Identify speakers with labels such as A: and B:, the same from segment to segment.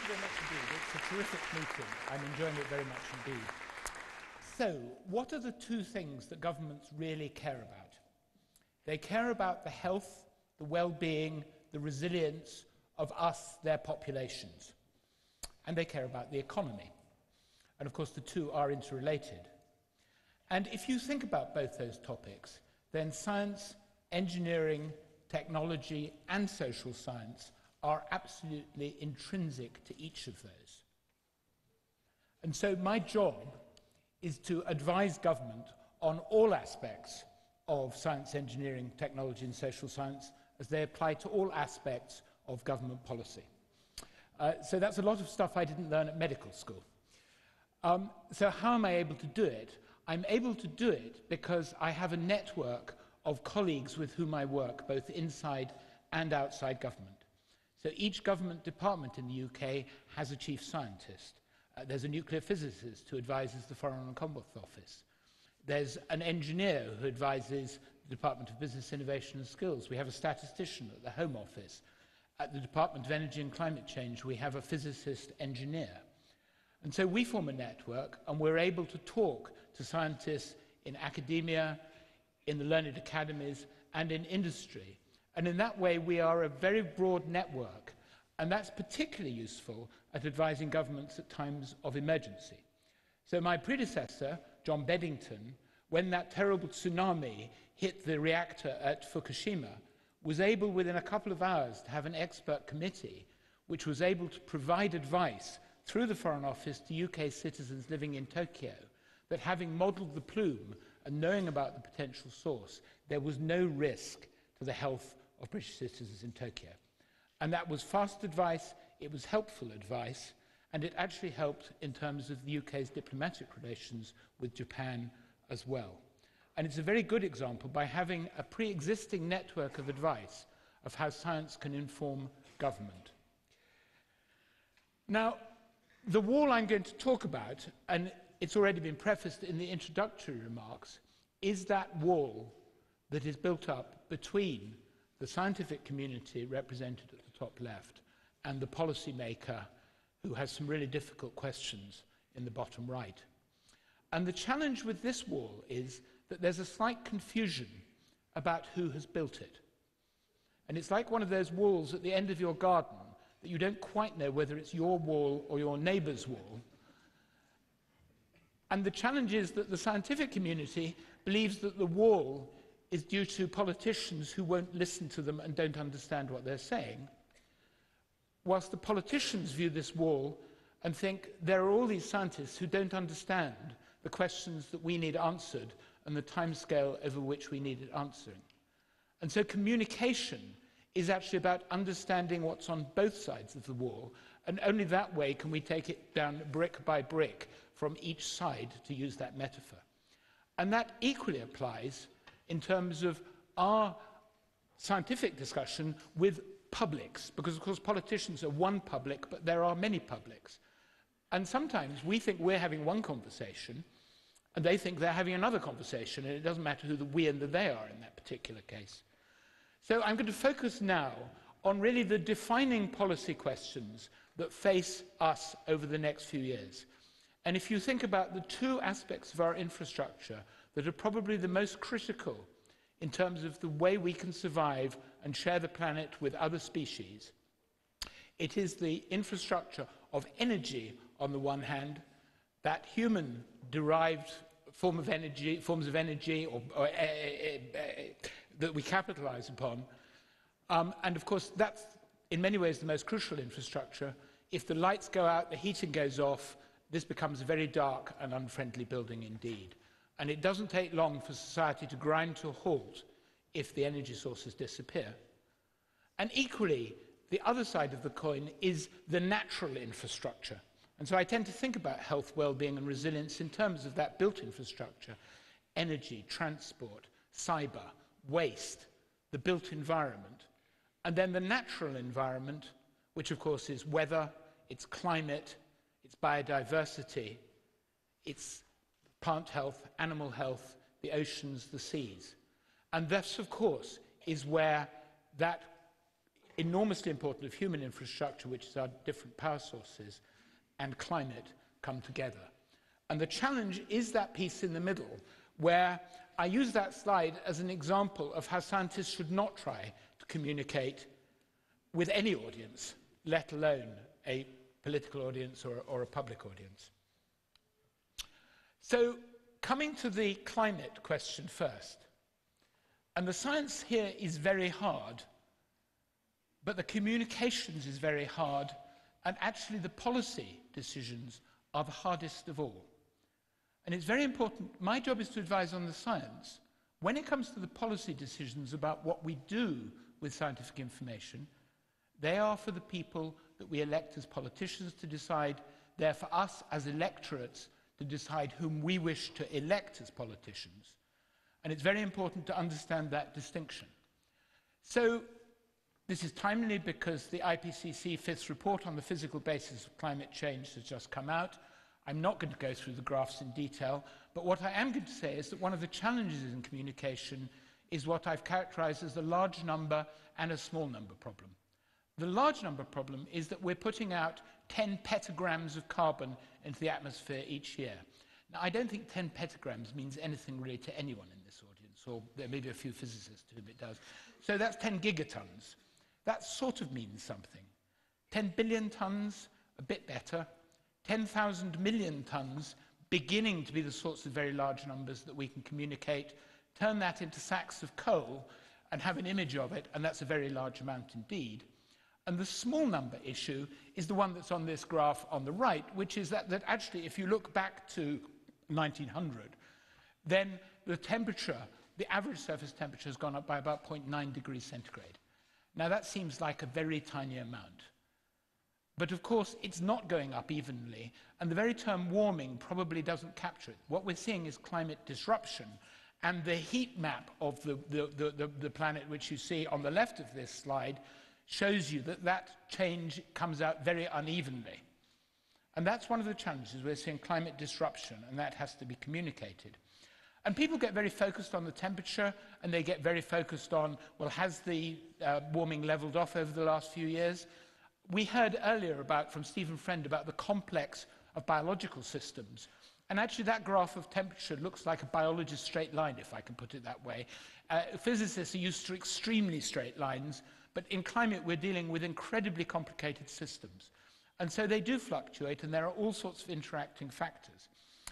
A: you very much indeed. It's a terrific meeting. I'm enjoying it very much indeed. So, what are the two things that governments really care about? They care about the health, the well-being, the resilience of us, their populations. And they care about the economy. And of course, the two are interrelated. And if you think about both those topics, then science, engineering, technology, and social science are absolutely intrinsic to each of those. And so my job is to advise government on all aspects of science, engineering, technology, and social science as they apply to all aspects of government policy. So that's a lot of stuff I didn't learn at medical school. So how am I able to do it? I'm able to do it because I have a network of colleagues with whom I work, both inside and outside government. So each government department in the UK has a chief scientist. There's a nuclear physicist who advises the Foreign and Commonwealth Office. There's an engineer who advises the Department of Business, Innovation and Skills. We have a statistician at the Home Office. At the Department of Energy and Climate Change, we have a physicist engineer. And so we form a network, and we're able to talk to scientists in academia, in the learned academies, and in industry. And in that way, we are a very broad network, and that's particularly useful at advising governments at times of emergency. So my predecessor, John Beddington, when that terrible tsunami hit the reactor at Fukushima, was able within a couple of hours to have an expert committee which was able to provide advice through the Foreign Office to UK citizens living in Tokyo, that having modelled the plume and knowing about the potential source, there was no risk to the health of British citizens in Tokyo. And that was fast advice, it was helpful advice, and it actually helped in terms of the UK's diplomatic relations with Japan as well. And it's a very good example by having a pre-existing network of advice of how science can inform government. Now, the wall I'm going to talk about, and it's already been prefaced in the introductory remarks, is that wall that is built up between the scientific community represented at the top left and the policymaker who has some really difficult questions in the bottom right. And the challenge with this wall is that there's a slight confusion about who has built it. And it's like one of those walls at the end of your garden that you don't quite know whether it's your wall or your neighbour's wall. And the challenge is that the scientific community believes that the wall is due to politicians who won't listen to them and don't understand what they're saying, whilst the politicians view this wall and think there are all these scientists who don't understand the questions that we need answered and the timescale over which we need it answering. And so communication is actually about understanding what's on both sides of the wall, and only that way can we take it down brick by brick from each side, to use that metaphor. And that equally applies in terms of our scientific discussion with publics, because of course politicians are one public, but there are many publics. And sometimes we think we're having one conversation, and they think they're having another conversation, and it doesn't matter who the we and the they are in that particular case. So I'm going to focus now on really the defining policy questions that face us over the next few years. And if you think about the two aspects of our infrastructure that are probably the most critical in terms of the way we can survive and share the planet with other species, it is the infrastructure of energy on the one hand, that human-derived forms of energy that we capitalize upon. And of course, that's in many ways the most crucial infrastructure. If the lights go out, the heating goes off, this becomes a very dark and unfriendly building indeed. And it doesn't take long for society to grind to a halt if the energy sources disappear. And equally, the other side of the coin is the natural infrastructure. And so I tend to think about health, well-being and resilience in terms of that built infrastructure: energy, transport, cyber, waste, the built environment, and then the natural environment, which of course is weather, it's climate, it's biodiversity, it's plant health, animal health, the oceans, the seas. And this, of course, is where that enormously important if human infrastructure, which is our different power sources, and climate come together. And the challenge is that piece in the middle, where I use that slide as an example of how scientists should not try to communicate with any audience, let alone a political audience or a public audience. So, coming to the climate question first. And the science here is very hard, but the communications is very hard, and actually the policy decisions are the hardest of all. And it's very important, my job is to advise on the science. When it comes to the policy decisions about what we do with scientific information, they are for the people that we elect as politicians to decide. They're for us as electorates to decide whom we wish to elect as politicians. And it's very important to understand that distinction. So, this is timely because the IPCC fifth report on the physical basis of climate change has just come out. I'm not going to go through the graphs in detail, but what I am going to say is that one of the challenges in communication is what I've characterized as the large number and a small number problem. The large number problem is that we're putting out 10 petagrams of carbon into the atmosphere each year. Now, I don't think 10 petagrams means anything really to anyone in this audience, or there may be a few physicists to whom it does. So that's 10 gigatons. That sort of means something. 10 billion tons, a bit better. 10,000 million tons, beginning to be the sorts of very large numbers that we can communicate. Turn that into sacks of coal and have an image of it, and that's a very large amount indeed. And the small number issue is the one that's on this graph on the right, which is that actually, if you look back to 1900, then the temperature, the average surface temperature has gone up by about 0.9 degrees centigrade. Now, that seems like a very tiny amount. But of course, it's not going up evenly, and the very term warming probably doesn't capture it. What we're seeing is climate disruption, and the heat map of the planet, which you see on the left of this slide, shows you that that change comes out very unevenly. And that's one of the challenges. We're seeing climate disruption, and that has to be communicated. And people get very focused on the temperature, and they get very focused on, well, has the warming leveled off over the last few years? We heard earlier from Stephen Friend about the complex of biological systems. And actually that graph of temperature looks like a biologist's straight line, if I can put it that way. Physicists are used to extremely straight lines, but in climate we're dealing with incredibly complicated systems. And so they do fluctuate, and there are all sorts of interacting factors.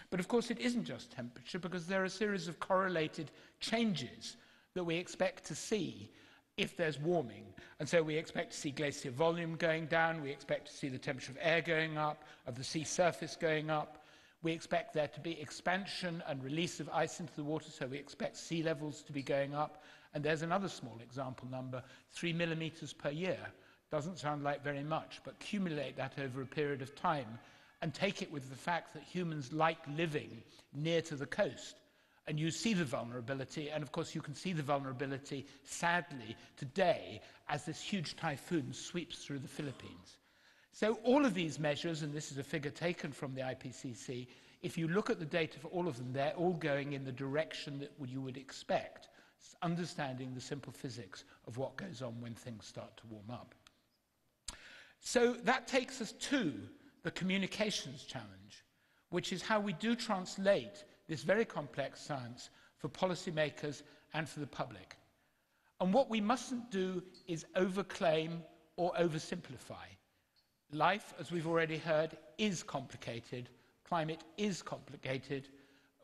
A: But of course it isn't just temperature, because there are a series of correlated changes that we expect to see if there's warming. And so we expect to see glacier volume going down, we expect to see the temperature of air going up, of the sea surface going up. We expect there to be expansion and release of ice into the water, so we expect sea levels to be going up. And there's another small example number, 3 millimeters per year. Doesn't sound like very much, but accumulate that over a period of time and take it with the fact that humans like living near to the coast. And you see the vulnerability, and of course you can see the vulnerability, sadly, today as this huge typhoon sweeps through the Philippines. So all of these measures, and this is a figure taken from the IPCC, if you look at the data for all of them, they're all going in the direction that you would expect, understanding the simple physics of what goes on when things start to warm up. So that takes us to the communications challenge, which is how we do translate this very complex science for policymakers and for the public. And what we mustn't do is overclaim or oversimplify. Life, as we've already heard, is complicated. Climate is complicated.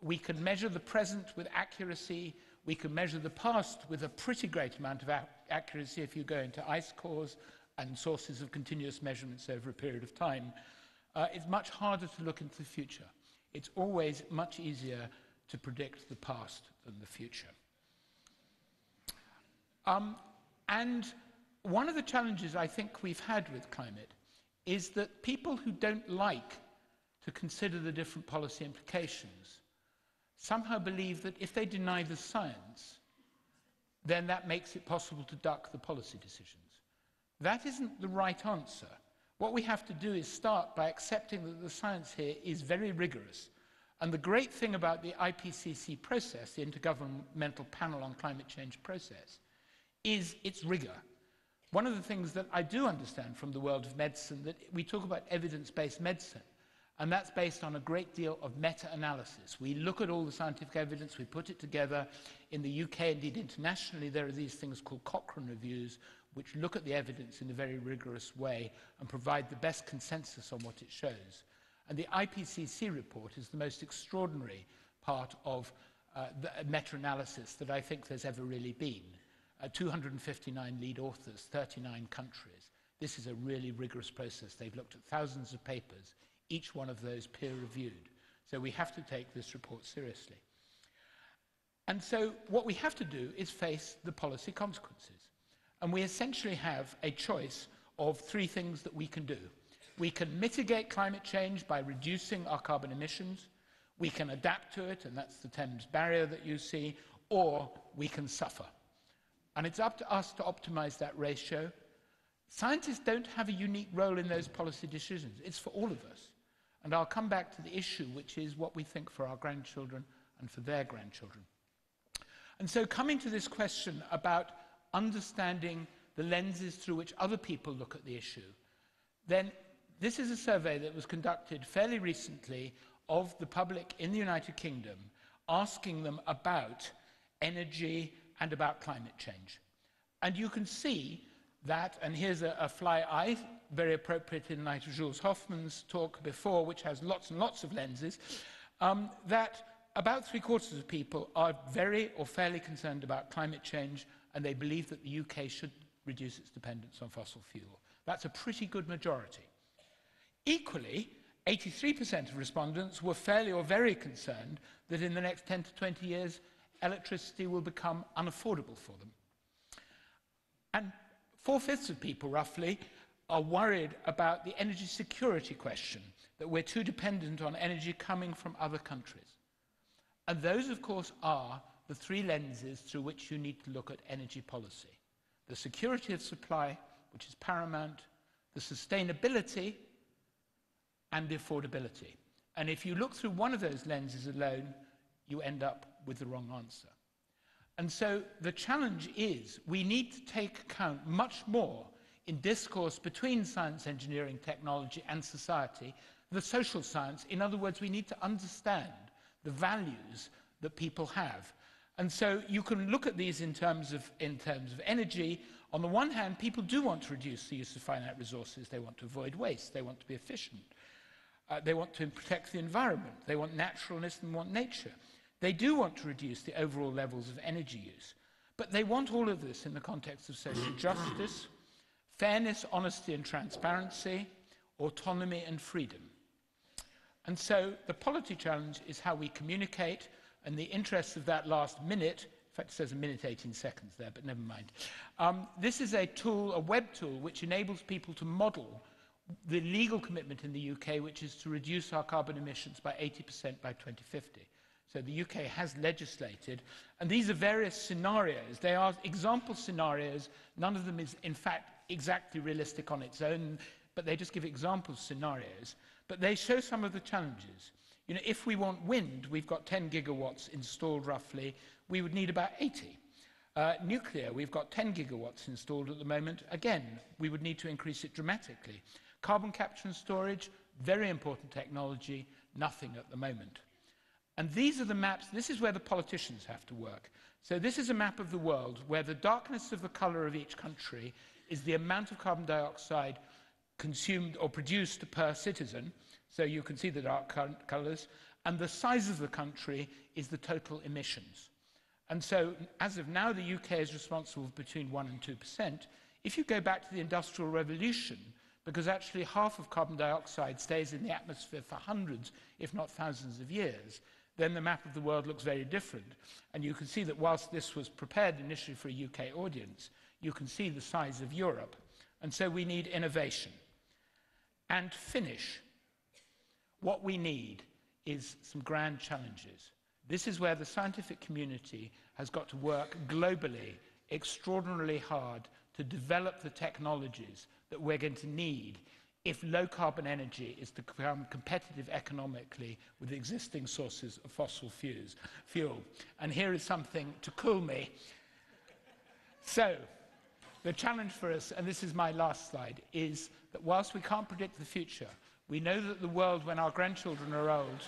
A: We can measure the present with accuracy. We can measure the past with a pretty great amount of accuracy if you go into ice cores and sources of continuous measurements over a period of time. It's much harder to look into the future. It's always much easier to predict the past than the future. And one of the challenges I think we've had with climate is that people who don't like to consider the different policy implications somehow believe that if they deny the science, then that makes it possible to duck the policy decisions. That isn't the right answer. What we have to do is start by accepting that the science here is very rigorous. And the great thing about the IPCC process, the Intergovernmental Panel on Climate Change process, is its rigor. One of the things that I do understand from the world of medicine, that we talk about evidence-based medicine, and that's based on a great deal of meta-analysis. We look at all the scientific evidence, we put it together. In the UK, indeed internationally, there are these things called Cochrane reviews, which look at the evidence in a very rigorous way and provide the best consensus on what it shows. And the IPCC report is the most extraordinary part of the meta-analysis that I think there's ever really been. 259 lead authors, 39 countries. This is a really rigorous process. They've looked at thousands of papers, each one of those peer-reviewed. So we have to take this report seriously. And so what we have to do is face the policy consequences. And we essentially have a choice of three things that we can do. We can mitigate climate change by reducing our carbon emissions. We can adapt to it, and that's the Thames Barrier that you see, or we can suffer. And it's up to us to optimize that ratio. Scientists don't have a unique role in those policy decisions. It's for all of us. And I'll come back to the issue, which is what we think for our grandchildren and for their grandchildren. And so coming to this question about understanding the lenses through which other people look at the issue, then this is a survey that was conducted fairly recently of the public in the United Kingdom, asking them about energy and about climate change. And you can see that, and here's a fly eye, very appropriate in light of Jules Hoffman's talk before, which has lots and lots of lenses, that about 3/4 of people are very or fairly concerned about climate change, and they believe that the UK should reduce its dependence on fossil fuel. That's a pretty good majority. Equally, 83% of respondents were fairly or very concerned that in the next 10 to 20 years, electricity will become unaffordable for them. And 4/5 of people, roughly, are worried about the energy security question, that we're too dependent on energy coming from other countries. And those, of course, are the three lenses through which you need to look at energy policy. The security of supply, which is paramount, the sustainability, and the affordability. And if you look through one of those lenses alone, you end up with the wrong answer. And so the challenge is we need to take account much more in discourse between science, engineering, technology, and society, the social science. In other words, we need to understand the values that people have. And so you can look at these in terms of energy. On the one hand, people do want to reduce the use of finite resources. They want to avoid waste. They want to be efficient. They want to protect the environment. They want naturalness and want nature. They do want to reduce the overall levels of energy use. But they want all of this in the context of social justice, fairness, honesty and transparency, autonomy and freedom. And so the policy challenge is how we communicate, and the interests of that last minute, in fact it says a minute 18 seconds there, but never mind. This is a tool, a web tool, which enables people to model the legal commitment in the UK, which is to reduce our carbon emissions by 80% by 2050. So the UK has legislated, and these are various scenarios. They are example scenarios. None of them is, in fact, exactly realistic on its own, but they just give example scenarios. But they show some of the challenges. You know, if we want wind, we've got 10 gigawatts installed roughly. We would need about 80. Nuclear, we've got 10 gigawatts installed at the moment. Again, we would need to increase it dramatically. Carbon capture and storage, very important technology, nothing at the moment. And these are the maps. This is where the politicians have to work. So this is a map of the world where the darkness of the color of each country is the amount of carbon dioxide consumed or produced per citizen. So you can see the dark colors. And the size of the country is the total emissions. And so as of now, the UK is responsible for between 1% and 2%. If you go back to the Industrial Revolution, because actually half of carbon dioxide stays in the atmosphere for hundreds, if not thousands of years, then the map of the world looks very different. And you can see that whilst this was prepared initially for a UK audience, you can see the size of Europe. And so we need innovation. And finish. What we need is some grand challenges. This is where the scientific community has got to work globally, extraordinarily hard to develop the technologies that we're going to need if low-carbon energy is to become competitive economically with existing sources of fossil fuel. And here is something to cool me. So, The challenge for us, and this is my last slide, is that whilst we can't predict the future, we know that the world when our grandchildren are old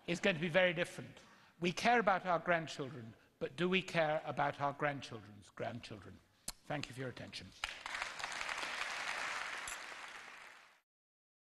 A: is going to be very different. We care about our grandchildren, but do we care about our grandchildren's grandchildren? Thank you for your attention.